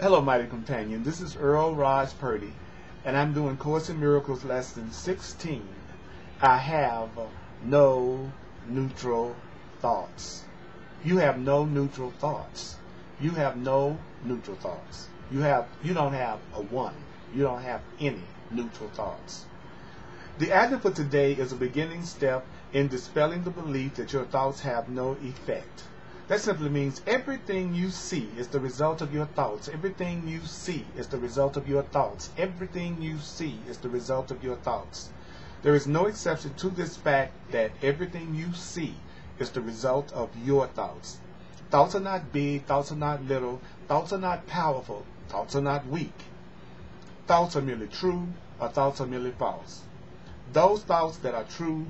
Hello, mighty companion. This is Earl Purdy, and I'm doing Course in Miracles lesson 16. I have no neutral thoughts. You have no neutral thoughts. You have no neutral thoughts. You don't have a one. You don't have any neutral thoughts. The idea for today is a beginning step in dispelling the belief that your thoughts have no effect. That simply means everything you see is the result of your thoughts. Everything you see is the result of your thoughts. Everything you see is the result of your thoughts. There is no exception to this fact that everything you see is the result of your thoughts. Thoughts are not big, thoughts are not little, thoughts are not powerful, thoughts are not weak. Thoughts are merely true, or thoughts are merely false. Those thoughts that are true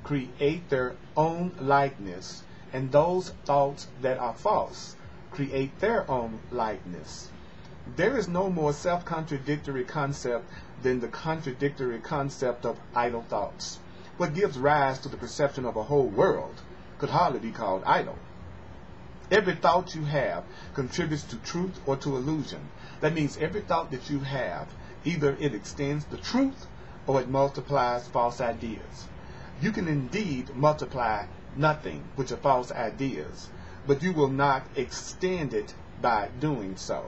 create their own likeness, and those thoughts that are false create their own likeness. There is no more self-contradictory concept than the contradictory concept of idle thoughts. What gives rise to the perception of a whole world could hardly be called idle. Every thought you have contributes to truth or to illusion. That means every thought that you have, either it extends the truth or it multiplies false ideas. You can indeed multiply nothing, which are false ideas, but you will not extend it by doing so.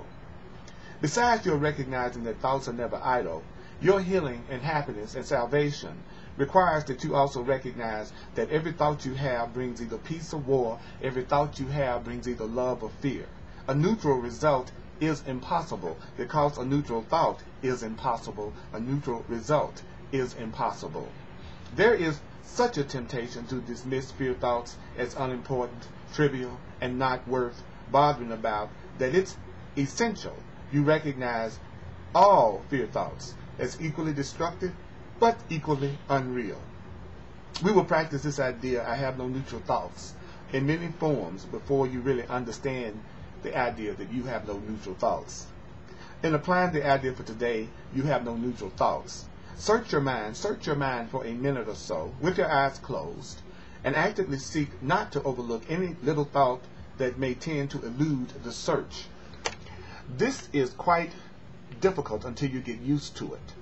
Besides your recognizing that thoughts are never idle, your healing and happiness and salvation requires that you also recognize that every thought you have brings either peace or war, every thought you have brings either love or fear. A neutral result is impossible because a neutral thought is impossible. A neutral result is impossible. There is such a temptation to dismiss fear thoughts as unimportant, trivial, and not worth bothering about that it's essential you recognize all fear thoughts as equally destructive but equally unreal. We will practice this idea, I have no neutral thoughts, in many forms before you really understand the idea that you have no neutral thoughts. In applying the idea for today, you have no neutral thoughts. Search your mind for a minute or so with your eyes closed and actively seek not to overlook any little thought that may tend to elude the search. This is quite difficult until you get used to it.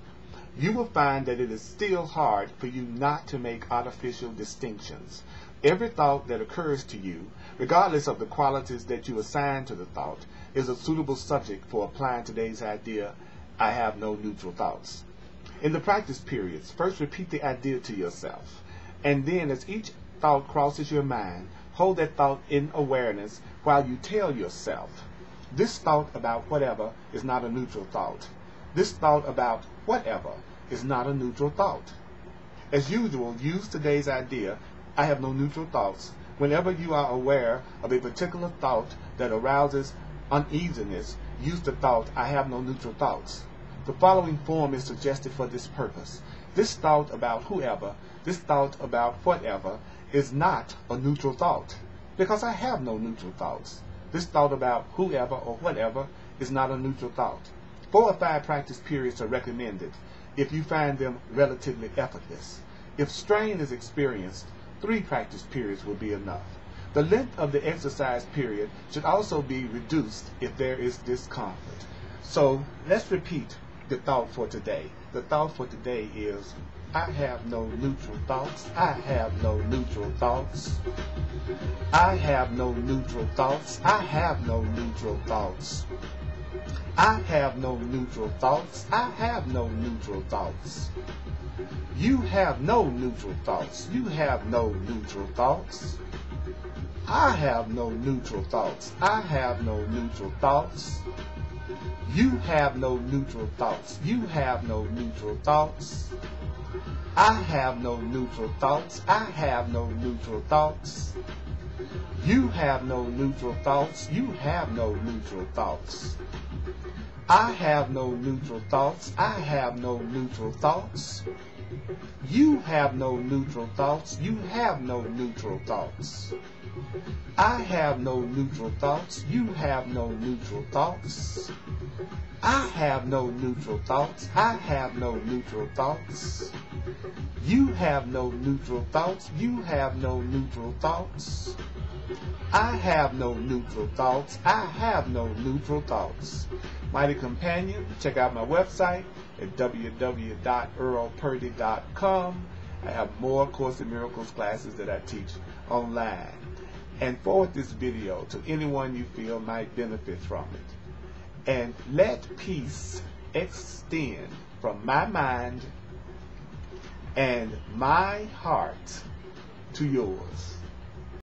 You will find that it is still hard for you not to make artificial distinctions. Every thought that occurs to you, regardless of the qualities that you assign to the thought, is a suitable subject for applying today's idea, I have no neutral thoughts. In the practice periods, first repeat the idea to yourself, and then as each thought crosses your mind, hold that thought in awareness while you tell yourself, this thought about whatever is not a neutral thought. This thought about whatever is not a neutral thought. As usual, use today's idea, I have no neutral thoughts, whenever you are aware of a particular thought that arouses uneasiness. Use the thought, I have no neutral thoughts. The following form is suggested for this purpose. This thought about whoever, this thought about whatever, is not a neutral thought, because I have no neutral thoughts. This thought about whoever or whatever is not a neutral thought. 4 or 5 practice periods are recommended if you find them relatively effortless. If strain is experienced, 3 practice periods will be enough. The length of the exercise period should also be reduced if there is discomfort. So let's repeat the thought for today. The thought for today is, I have no neutral thoughts. I have no neutral thoughts. I have no neutral thoughts. I have no neutral thoughts. I have no neutral thoughts. I have no neutral thoughts. You have no neutral thoughts. You have no neutral thoughts. I have no neutral thoughts. I have no neutral thoughts. You have no neutral thoughts. You have no neutral thoughts. I have no neutral thoughts. I have no neutral thoughts. You have no neutral thoughts. You have no neutral thoughts. I have no neutral thoughts. I have no neutral thoughts. You have no neutral thoughts. You have no neutral thoughts. I have no neutral thoughts. You have no neutral thoughts. I have no neutral thoughts. I have no neutral thoughts. You have no neutral thoughts. You have no neutral thoughts. I have no neutral thoughts. I have no neutral thoughts. Mighty companion, check out my website at www.earlpurdy.com. I have more Course in Miracles classes that I teach online. And forward this video to anyone you feel might benefit from it. And let peace extend from my mind and my heart to yours.